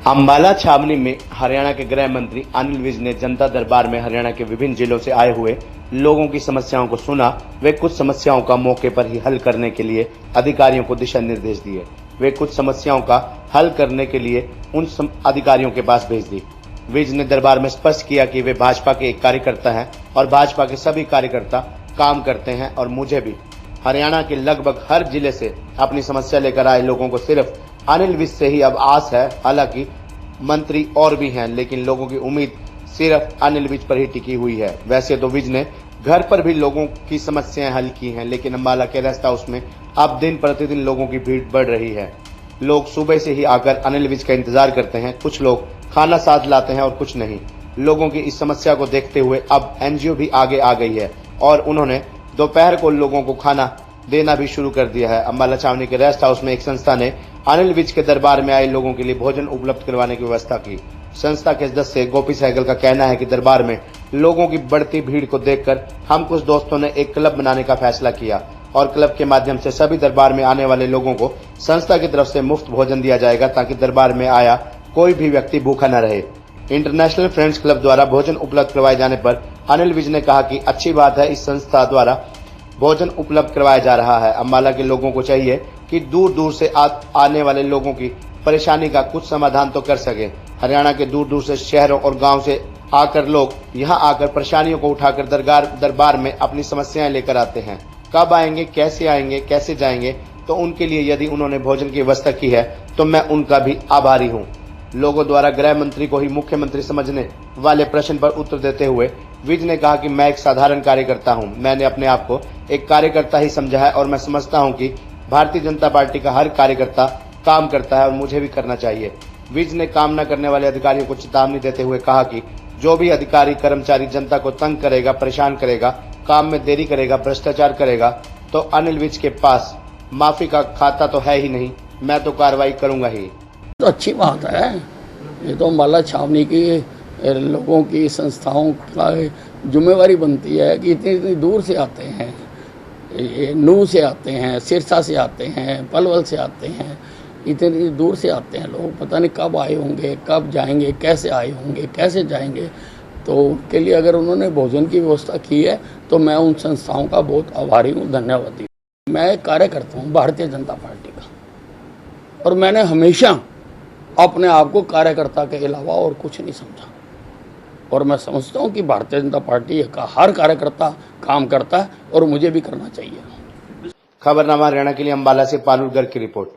अंबाला छावनी में हरियाणा के गृह मंत्री अनिल विज ने जनता दरबार में हरियाणा के विभिन्न जिलों से आए हुए लोगों की समस्याओं को सुना। वे कुछ समस्याओं का मौके पर ही हल करने के लिए अधिकारियों को दिशा निर्देश दिए। वे कुछ समस्याओं का हल करने के लिए उन अधिकारियों के पास भेज दी। विज ने दरबार में स्पष्ट किया कि वे भाजपा के एक कार्यकर्ता हैं और भाजपा के सभी कार्यकर्ता काम करते हैं और मुझे भी हरियाणा के लगभग हर जिले से अपनी समस्या लेकर आए लोगों को सिर्फ अनिल विज से ही अब आस है। हालांकि मंत्री और भी हैं, लेकिन लोगों की उम्मीद सिर्फ अनिल विज पर ही टिकी हुई है। वैसे तो विज ने घर पर भी लोगों की समस्याएं हल की हैं, लेकिन अंबाला के रेस्ट हाउस में अब दिन प्रतिदिन लोगों की भीड़ बढ़ रही है। लोग सुबह से ही आकर अनिल विज का इंतजार करते हैं। कुछ लोग खाना साथ लाते हैं और कुछ नहीं। लोगों की इस समस्या को देखते हुए अब एनजीओ भी आगे आ गई है और उन्होंने दोपहर को लोगों को खाना देना भी शुरू कर दिया है। अंबाला छावनी के रेस्ट हाउस में एक संस्था ने अनिल विज के दरबार में आए लोगों के लिए भोजन उपलब्ध करवाने की व्यवस्था की। संस्था के सदस्य गोपी सहगल का कहना है कि दरबार में लोगों की बढ़ती भीड़ को देखकर हम कुछ दोस्तों ने एक क्लब बनाने का फैसला किया और क्लब के माध्यम से सभी दरबार में आने वाले लोगों को संस्था की तरफ से मुफ्त भोजन दिया जाएगा, ताकि दरबार में आया कोई भी व्यक्ति भूखा न रहे। इंटरनेशनल फ्रेंड्स क्लब द्वारा भोजन उपलब्ध करवाए जाने पर अनिल विज ने कहा कि अच्छी बात है, इस संस्था द्वारा भोजन उपलब्ध करवाया जा रहा है। अंबाला के लोगों को चाहिए कि दूर दूर से आने वाले लोगों की परेशानी का कुछ समाधान तो कर सके। हरियाणा के दूर दूर से शहरों और गांव से आकर लोग यहां आकर परेशानियों को उठाकर दरबार में अपनी समस्याएं लेकर आते हैं। कब आएंगे, कैसे जाएंगे, तो उनके लिए यदि उन्होंने भोजन की व्यवस्था की है तो मैं उनका भी आभारी हूँ। लोगों द्वारा गृह मंत्री को ही मुख्यमंत्री समझने वाले प्रश्न पर उत्तर देते हुए विज ने कहा कि मैं एक साधारण कार्यकर्ता हूं। मैंने अपने आप को एक कार्यकर्ता ही समझा है और मैं समझता हूं कि भारतीय जनता पार्टी का हर कार्यकर्ता काम करता है और मुझे भी करना चाहिए। विज ने काम न करने वाले अधिकारियों को चेतावनी देते हुए कहा कि जो भी अधिकारी कर्मचारी जनता को तंग करेगा, परेशान करेगा, काम में देरी करेगा, भ्रष्टाचार करेगा, तो अनिल विज के पास माफी का खाता तो है ही नहीं, मैं तो कार्रवाई करूंगा ही। तो अच्छी बात है। ये तो अंबाला छावनी की लोगों की संस्थाओं का जिम्मेवारी बनती है कि इतनी दूर से आते हैं, नूह से आते हैं, सिरसा से आते हैं, पलवल से आते हैं, इतनी दूर से आते हैं लोग। पता नहीं कब आए होंगे, कब जाएंगे, कैसे आए होंगे, कैसे जाएंगे। तो उनके लिए अगर उन्होंने भोजन की व्यवस्था की है तो मैं उन संस्थाओं का बहुत आभारी हूँ, धन्यवादी। मैं कार्यकर्ता हूँ भारतीय जनता पार्टी का और मैंने हमेशा अपने आप को कार्यकर्ता के अलावा और कुछ नहीं समझा और मैं समझता हूं कि भारतीय जनता पार्टी का हर कार्यकर्ता काम करता है और मुझे भी करना चाहिए। खबरनामा हरियाणा के लिए अंबाला से पारुल गर्ग की रिपोर्ट।